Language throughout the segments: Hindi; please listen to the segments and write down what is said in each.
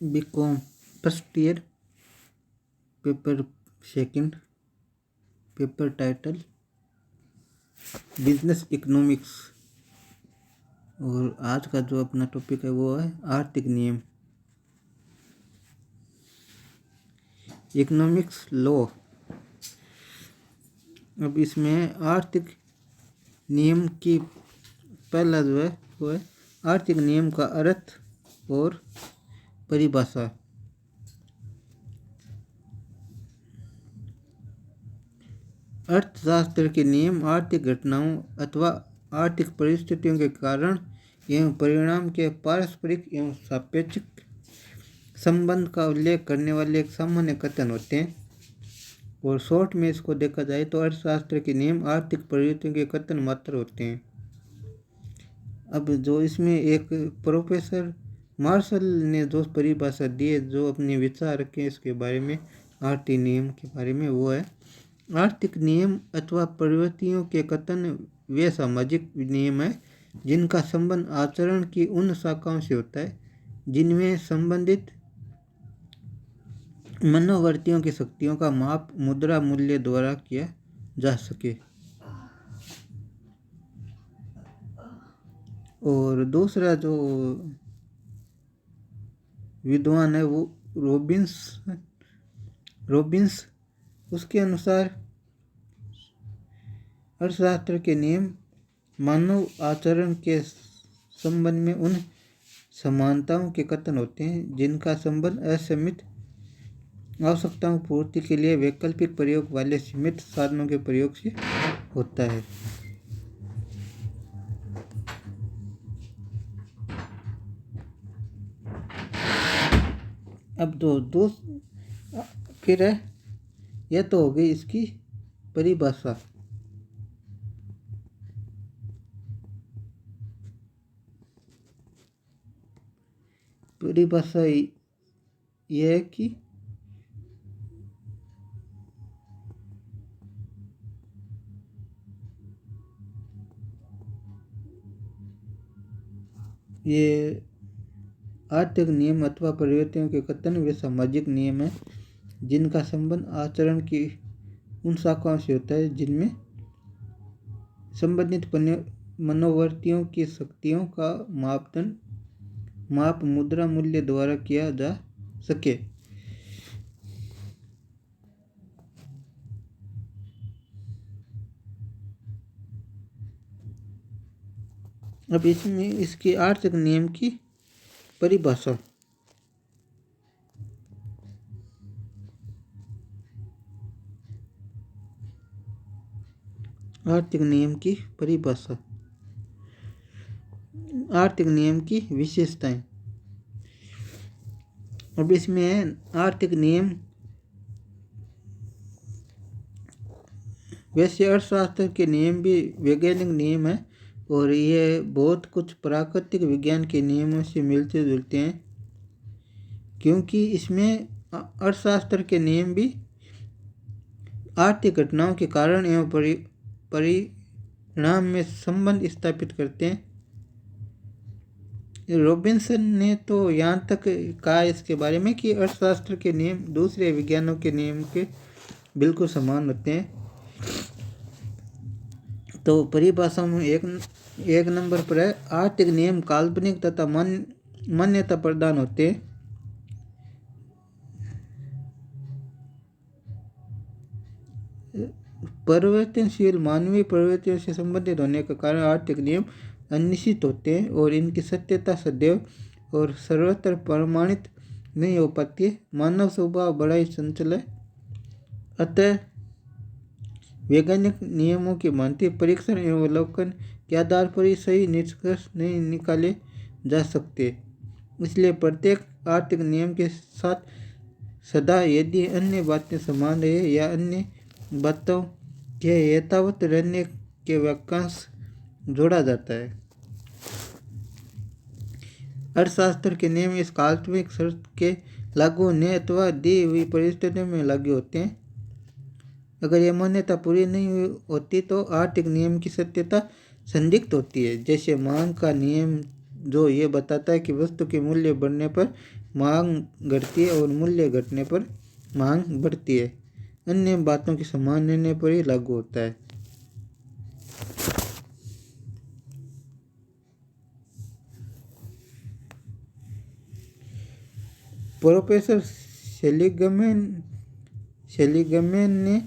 BCom first year, paper second, paper title business economics. और आज का जो अपना टॉपिक है वो है आर्थिक नियम, इकोनॉमिक्स लॉ। अब इसमें आर्थिक नियम की पहला जो है वो है आर्थिक नियम का अर्थ और परिभाषा। अर्थशास्त्र के नियम आर्थिक घटनाओं अथवा आर्थिक परिस्थितियों के कारण एवं परिणाम के पारस्परिक एवं सापेक्षिक संबंध का उल्लेख करने वाले एक सामान्य कथन होते हैं। और शॉर्ट में इसको देखा जाए तो अर्थशास्त्र के नियम आर्थिक प्रवृत्तियों के कथन मात्र होते हैं। अब जो इसमें एक प्रोफेसर मार्शल ने जो परिभाषा दी है, जो अपने विचार रखे इसके बारे में, आर्थिक नियम के बारे में, वो है आर्थिक नियम अथवा प्रवृत्तियों के कथन वे सामाजिक नियम है जिनका संबंध आचरण की उन शाखाओं से होता है जिनमें संबंधित मनोवृत्तियों की शक्तियों का माप मुद्रा मूल्य द्वारा किया जा सके। और दूसरा जो विद्वान है वो रॉबिन्स, उसके अनुसार अर्थशास्त्र के नियम मानव आचरण के संबंध में उन समानताओं के कथन होते हैं जिनका संबंध असीमित आवश्यकताओं की पूर्ति के लिए वैकल्पिक प्रयोग वाले सीमित साधनों के प्रयोग से होता है। अब दो फिर है, यह तो हो गई इसकी परिभाषा। परिभाषा यह है कि ये आर्थिक नियम अथवा प्रवृत्तियों के कथन वे सामाजिक नियम है जिनका संबंध आचरण की उन शाखाओं से होता है जिनमें संबंधित मनोवृत्तियों की शक्तियों का माप मुद्रा मूल्य द्वारा किया जा सके। अब इसमें इसकी आर्थिक नियम की परिभाषा। आर्थिक नियम की परिभाषा, आर्थिक नियम की विशेषताएं। अब इसमें आर्थिक नियम वैसे अर्थशास्त्र के नियम भी वैज्ञानिक नियम है और ये बहुत कुछ प्राकृतिक विज्ञान के नियमों से मिलते जुलते हैं, क्योंकि इसमें अर्थशास्त्र के नियम भी आर्थिक घटनाओं के कारण एवं परिणाम में संबंध स्थापित करते हैं। रॉबिन्सन ने तो यहाँ तक कहा इसके बारे में कि अर्थशास्त्र के नियम दूसरे विज्ञानों के नियम के बिल्कुल समान होते हैं। तो परिभाषा में एक नंबर पर है, आर्थिक नियम काल्पनिक तथा मान्यता प्रदान होते हैं। परिवर्तनशील मानवीय प्रवृत्तियों से संबंधित होने के कारण आर्थिक नियम अनिश्चित होते हैं और इनकी सत्यता सदैव और सर्वत्र प्रमाणित नहीं हो पाती है। मानव स्वभाव बड़ा ही चंचल है, अतः वैज्ञानिक नियमों की भांति परीक्षण एवं अवलोकन के आधार पर ही सही निष्कर्ष नहीं निकाले जा सकते। इसलिए प्रत्येक आर्थिक नियम के साथ सदा यदि अन्य बातें समान रहे या अन्य बातों के यथावत रहने के वाक्यांश जोड़ा जाता है। अर्थशास्त्र के नियम इस काल्पनिक शर्त के लागू होने अथवा दी हुई परिस्थितियों में लागू होते हैं। अगर यह मान्यता पूरी नहीं होती तो आर्थिक नियम की सत्यता संदिग्ध होती है। जैसे मांग का नियम जो ये बताता है कि वस्तु के मूल्य बढ़ने पर मांग घटती है और मूल्य घटने पर मांग बढ़ती है। अन्य बातों के समान रहने पर ही लागू होता है। प्रोफेसर सेलिगमैन ने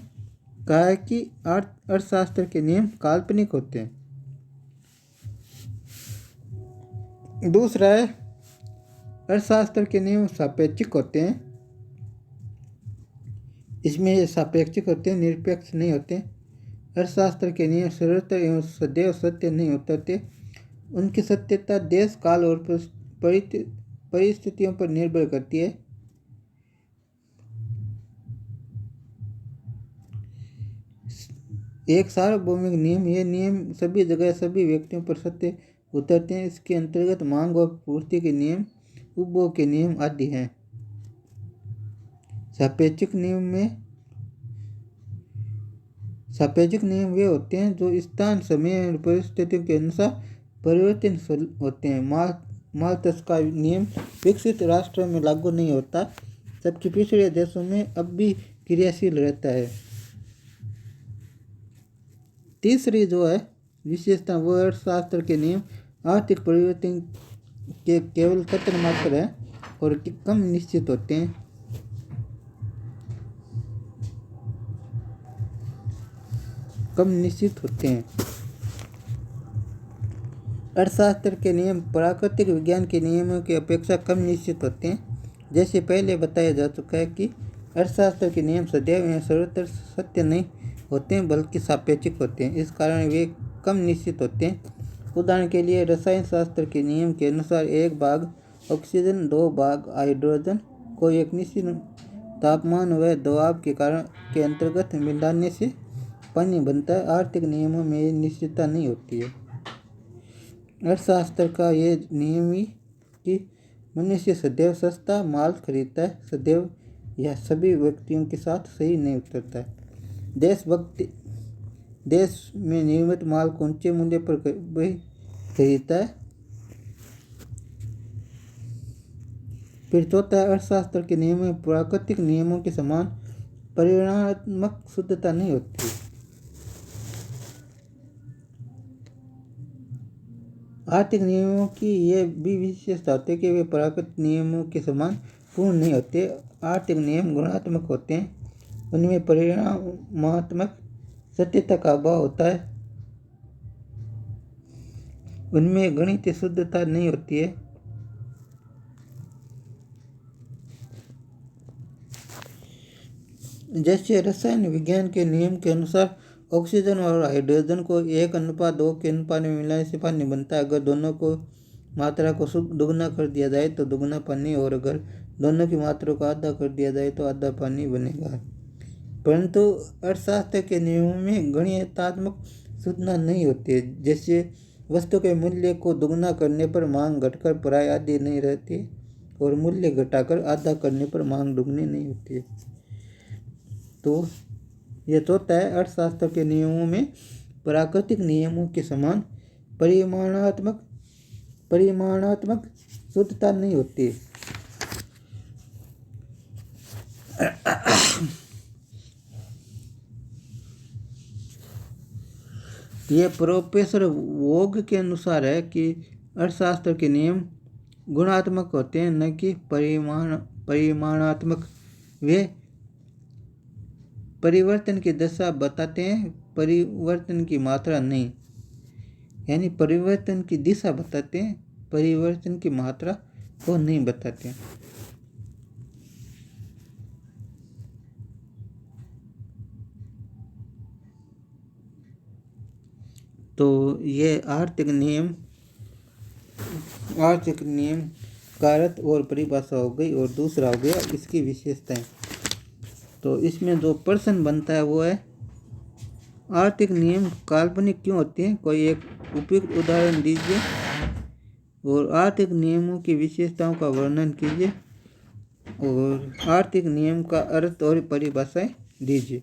कहा है कि अर्थशास्त्र के नियम काल्पनिक होते हैं। दूसरा है अर्थशास्त्र के नियम सापेक्षिक होते हैं। इसमें ये सापेक्षिक होते हैं, निरपेक्ष नहीं होते। अर्थशास्त्र के नियम सर्वत्र एवं सदैव सत्य नहीं होते। उनकी सत्यता देश, काल और परिस्थितियों पर निर्भर करती है। एक सार्वभौमिक नियम, ये नियम सभी जगह सभी व्यक्तियों पर सत्य उतरते हैं। इसके अंतर्गत मांग और पूर्ति के नियम, उपभोग के नियम आदि हैं। सापेक्षिक नियम वे होते हैं जो स्थान, समय और परिस्थितियों के अनुसार परिवर्तनशील होते हैं। माल्थस का नियम विकसित राष्ट्रों में लागू नहीं होता, जबकि पिछड़े देशों में अब भी क्रियाशील रहता है। तीसरी जो है विशेषता, वो अर्थशास्त्र के नियम आर्थिक परिवर्तन के केवल कथन मात्र है और कम निश्चित होते हैं। अर्थशास्त्र के नियम प्राकृतिक विज्ञान के नियमों की अपेक्षा कम निश्चित होते हैं। जैसे पहले बताया जा चुका है कि अर्थशास्त्र के नियम सदैव या सर्वत्र सत्य नहीं होते हैं, बल्कि सापेक्षिक होते हैं। इस कारण वे कम निश्चित होते हैं। उदाहरण के लिए रसायन शास्त्र के नियम के अनुसार 1 भाग ऑक्सीजन 2 भाग हाइड्रोजन को एक निश्चित तापमान व दबाव के अंतर्गत मिलाने से पानी बनता है। आर्थिक नियमों में ये निश्चितता नहीं होती है। अर्थशास्त्र का ये नियम ही कि मनुष्य सदैव सस्ता माल खरीदता है, सदैव यह सभी व्यक्तियों के साथ सही नहीं उतरता है। देश में निर्मित माल को ऊंचे मूल्य पर खरीदता है। फिर चौथा, अर्थशास्त्र के नियम में प्राकृतिक नियमों के समान परिमाणात्मक शुद्धता नहीं होती। आर्थिक नियमों की यह भी विशेषता होती है कि वे प्राकृतिक नियमों के समान पूर्ण नहीं होते। आर्थिक नियम गुणात्मक होते हैं, उनमें परिमाणात्मक सत्यता का अभाव होता है, उनमें गणितीय शुद्धता नहीं होती है। जैसे रसायन विज्ञान के नियम के अनुसार ऑक्सीजन और हाइड्रोजन को 1:2 के अनुपात में मिलाने से पानी बनता है। अगर दोनों को मात्रा को दुगना कर दिया जाए तो दुगना पानी, और अगर दोनों की मात्रा को आधा कर दिया जाए तो आधा पानी बनेगा। परंतु अर्थशास्त्र के नियमों में गणितात्मक शुद्धता नहीं होती है। जैसे वस्तु के मूल्य को दुगना करने पर मांग घटकर प्राय आधी नहीं रहती, और मूल्य घटाकर आधा करने पर मांग दुगनी नहीं होती है। तो यह चौथा है, अर्थशास्त्र के नियमों में प्राकृतिक नियमों के समान परिमाणात्मक शुद्धता नहीं होती। ये प्रोफेसर वोग के अनुसार है कि अर्थशास्त्र के नियम गुणात्मक होते हैं, न कि परिमाणात्मक। वे परिवर्तन की दशा बताते हैं, परिवर्तन की मात्रा नहीं। यानी परिवर्तन की दिशा बताते हैं, परिवर्तन की मात्रा को नहीं बताते हैं। तो ये आर्थिक नियम का अर्थ और परिभाषा हो गई, और दूसरा हो गया इसकी विशेषताएं। तो इसमें जो प्रश्न बनता है वो है, आर्थिक नियम काल्पनिक क्यों होते हैं? कोई एक उपयुक्त उदाहरण दीजिए, और आर्थिक नियमों की विशेषताओं का वर्णन कीजिए, और आर्थिक नियम का अर्थ और परिभाषाएं दीजिए।